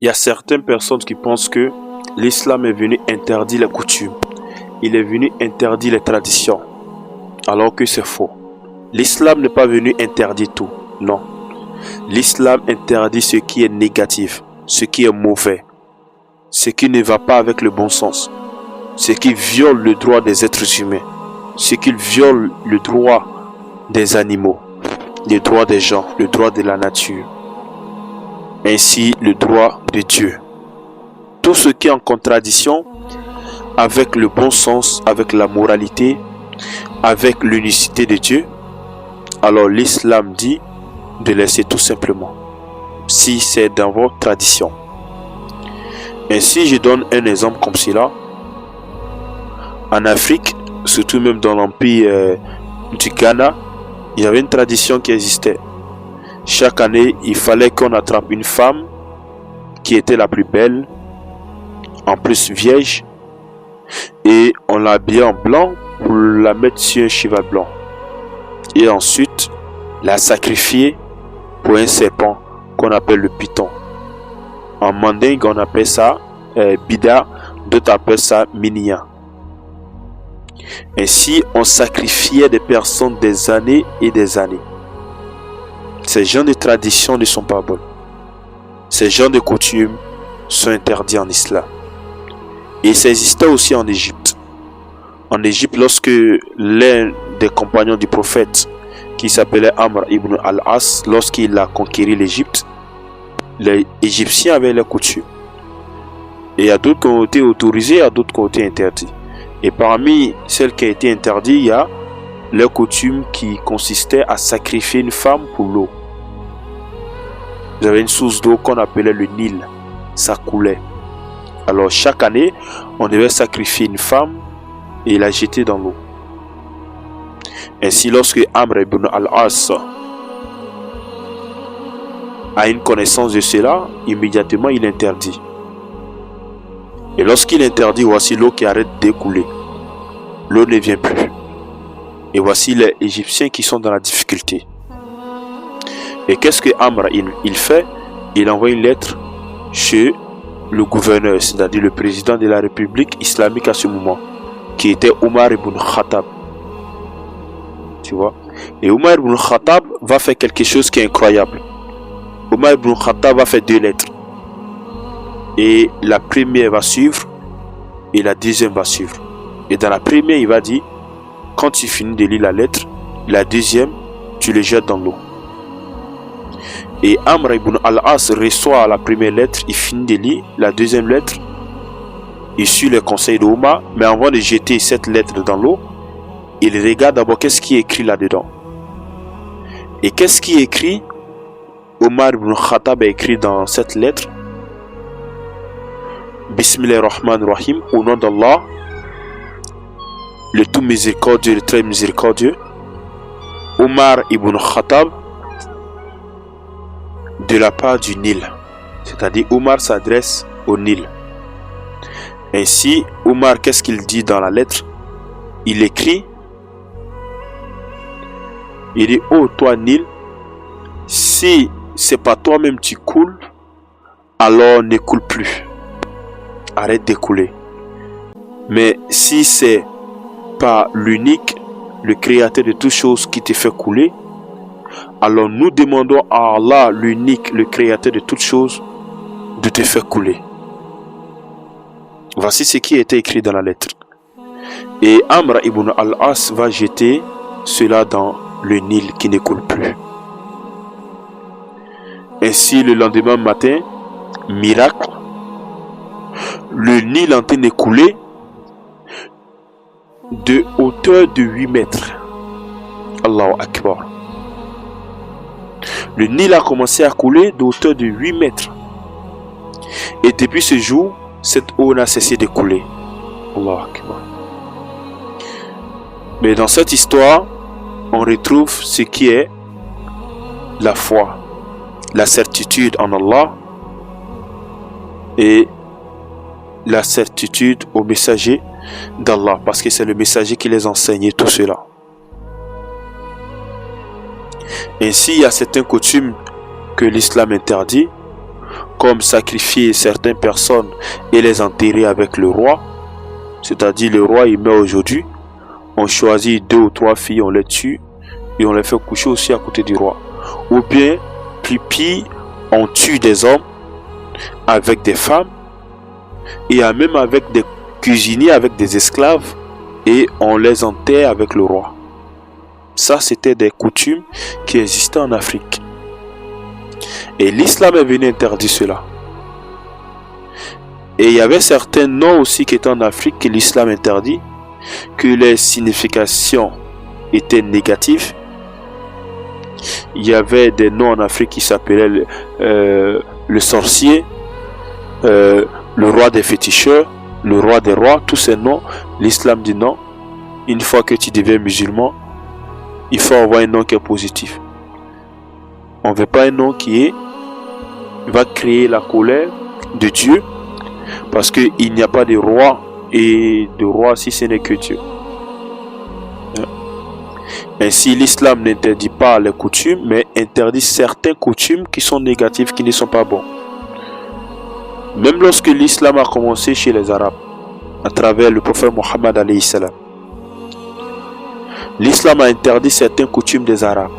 Il y a certaines personnes qui pensent que l'islam est venu interdire les coutumes. Il est venu interdire les traditions. Alors que c'est faux. L'islam n'est pas venu interdire tout. Non. L'islam interdit ce qui est négatif, ce qui est mauvais, ce qui ne va pas avec le bon sens, ce qui viole le droit des êtres humains, ce qui viole le droit des animaux, le droit des gens, le droit de la nature, ainsi le droit de Dieu. Tout ce qui est en contradiction avec le bon sens, avec la moralité, avec l'unicité de Dieu, alors l'islam dit de laisser tout simplement, si c'est dans votre tradition. Ainsi, je donne un exemple comme cela. En Afrique, surtout même dans l'empire du Ghana, il y avait une tradition qui existait. Chaque année, il fallait qu'on attrape une femme qui était la plus belle, en plus vierge, et on l'habillait en blanc pour la mettre sur un cheval blanc. Et ensuite, la sacrifier pour un serpent qu'on appelle le python. En mandingue, on appelle ça bida, d'autres appellent ça minia. Ainsi, on sacrifiait des personnes des années et des années. Ces genres de traditions ne sont pas bonnes. Ces genres de coutumes sont interdits en islam. Et ça existait aussi en Égypte. En Égypte, lorsque l'un des compagnons du prophète, qui s'appelait Amr ibn al-As, lorsqu'il a conquéri l'Égypte, les Égyptiens avaient leurs coutumes. Et il y a d'autres qui ont été autorisées, il y a d'autres qui ont été interdites. Et parmi celles qui ont été interdites, il y a leur coutume qui consistait à sacrifier une femme pour l'eau. Vous avez une source d'eau qu'on appelait le Nil. Ça coulait. Alors chaque année, on devait sacrifier une femme et la jeter dans l'eau. Ainsi, lorsque Amr ibn al-As a une connaissance de cela, immédiatement il interdit. Et lorsqu'il interdit, voici l'eau qui arrête d'écouler. L'eau ne vient plus. Et voici les Égyptiens qui sont dans la difficulté. Et qu'est-ce que Amr il fait? Il envoie une lettre chez le gouverneur, c'est-à-dire le président de la République islamique à ce moment, qui était Omar ibn Khattab. Tu vois? Et Omar ibn Khattab va faire quelque chose qui est incroyable. Omar ibn Khattab va faire 2 lettres. Et la première va suivre et la deuxième va suivre. Et dans la première, il va dire, quand tu finis de lire la lettre, la deuxième, tu le jettes dans l'eau. Et Amr ibn al-As reçoit la première lettre, il finit de lire la deuxième lettre, il suit les conseils de Omar, mais avant de jeter cette lettre dans l'eau, il regarde d'abord qu'est-ce qui est écrit là-dedans. Et qu'est-ce qui est écrit? Omar ibn Khattab a écrit dans cette lettre, Bismillahirrahmanirrahim, au nom d'Allah, le tout miséricordieux, le très miséricordieux, Omar ibn Khattab, de la part du Nil. C'est-à-dire Omar s'adresse au Nil. Ainsi, Omar, qu'est-ce qu'il dit dans la lettre? Il écrit, il dit, oh toi Nil, si c'est pas toi-même tu coules, alors ne coule plus. Arrête d'écouler. Mais si c'est pas l'unique, le créateur de toutes choses qui te fait couler, alors nous demandons à Allah, l'unique, le créateur de toutes choses, de te faire couler. Voici ce qui a été écrit dans la lettre. Et Amr ibn al-As va jeter cela dans le Nil qui ne coule plus. Ainsi, le lendemain matin, miracle, le Nil en train de couler de hauteur de 8 mètres. Allahu Akbar. Le Nil a commencé à couler de hauteur de 8 mètres. Et depuis ce jour, cette eau n'a cessé de couler. Allahu Akbar. Mais dans cette histoire, on retrouve ce qui est la foi, la certitude en Allah et la certitude au messager d'Allah, parce que c'est le messager qui les enseignait tout cela. Ainsi, il y a certaines coutumes que l'islam interdit, comme sacrifier certaines personnes et les enterrer avec le roi. C'est-à-dire le roi il meurt aujourd'hui, on choisit 2 ou 3 filles, on les tue et on les fait coucher aussi à côté du roi. Ou bien, plus pire, on tue des hommes avec des femmes et même avec des cuisiniers, avec des esclaves, et on les enterre avec le roi. Ça, c'était des coutumes qui existaient en Afrique. Et l'islam est venu interdire cela. Et il y avait certains noms aussi qui étaient en Afrique que l'islam interdit, que les significations étaient négatives. Il y avait des noms en Afrique qui s'appelaient le sorcier, le roi des féticheurs, le roi des rois. Tous ces noms, l'islam dit non. Une fois que tu deviens musulman, il faut avoir un nom qui est positif. On ne veut pas un nom qui va créer la colère de Dieu, parce qu'il n'y a pas de roi et de roi si ce n'est que Dieu. Ainsi, l'islam n'interdit pas les coutumes, mais interdit certaines coutumes qui sont négatives, qui ne sont pas bonnes. Même lorsque l'islam a commencé chez les Arabes, à travers le prophète Mohammed alayhi salam, l'islam a interdit certaines coutumes des Arabes.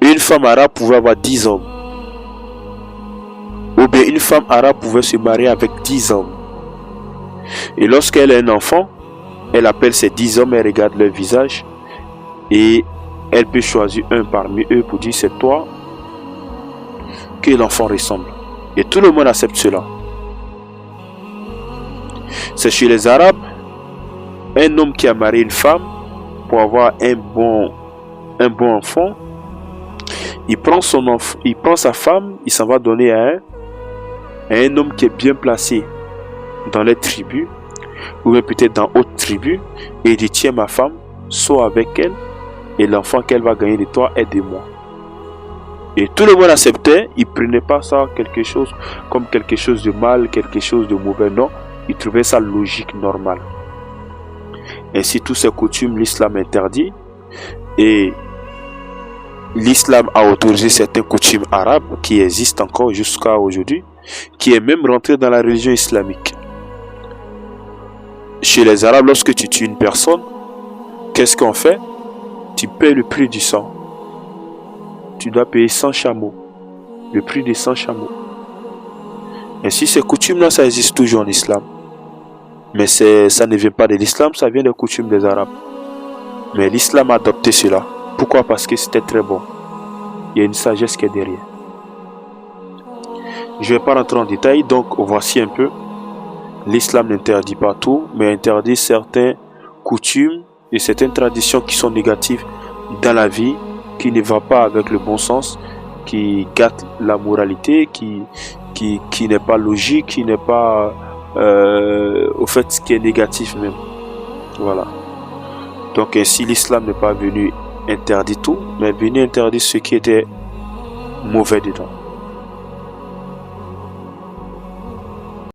Une femme arabe pouvait avoir 10 hommes. Ou bien une femme arabe pouvait se marier avec 10 hommes. Et lorsqu'elle a un enfant, elle appelle ces 10 hommes, elle regarde leur visage et elle peut choisir un parmi eux pour dire c'est toi que l'enfant ressemble. Et tout le monde accepte cela. C'est chez les Arabes, un homme qui a marié une femme pour avoir un bon enfant, il prend sa femme, il s'en va donner à un homme qui est bien placé dans les tribus, ou même peut-être dans d'autres tribus, et il dit tiens ma femme, sois avec elle, et l'enfant qu'elle va gagner de toi est de moi. Et tout le monde acceptait, il ne prenait pas ça comme quelque chose de mal, quelque chose de mauvais, non, il trouvait ça logique, normal. Ainsi, toutes ces coutumes, l'islam interdit, et l'islam a autorisé certaines coutumes arabes qui existent encore jusqu'à aujourd'hui, qui est même rentré dans la religion islamique. Chez les Arabes, lorsque tu tues une personne, qu'est-ce qu'on fait? Tu payes le prix du sang. Tu dois payer 100 chameaux. Le prix des 100 chameaux. Ainsi, ces coutumes-là, ça existe toujours en islam. Mais ça ne vient pas de l'islam, ça vient des coutumes des Arabes. Mais l'islam a adopté cela. Pourquoi? Parce que c'était très bon. Il y a une sagesse qui est derrière. Je ne vais pas rentrer en détail, donc voici un peu. L'islam n'interdit pas tout, mais interdit certaines coutumes et certaines traditions qui sont négatives dans la vie, qui ne vont pas avec le bon sens, qui gâtent la moralité, qui n'est pas logique, qui n'est pas au fait ce qui est négatif même. Voilà. Donc ainsi l'islam n'est pas venu interdire tout, mais venu interdire ce qui était mauvais dedans.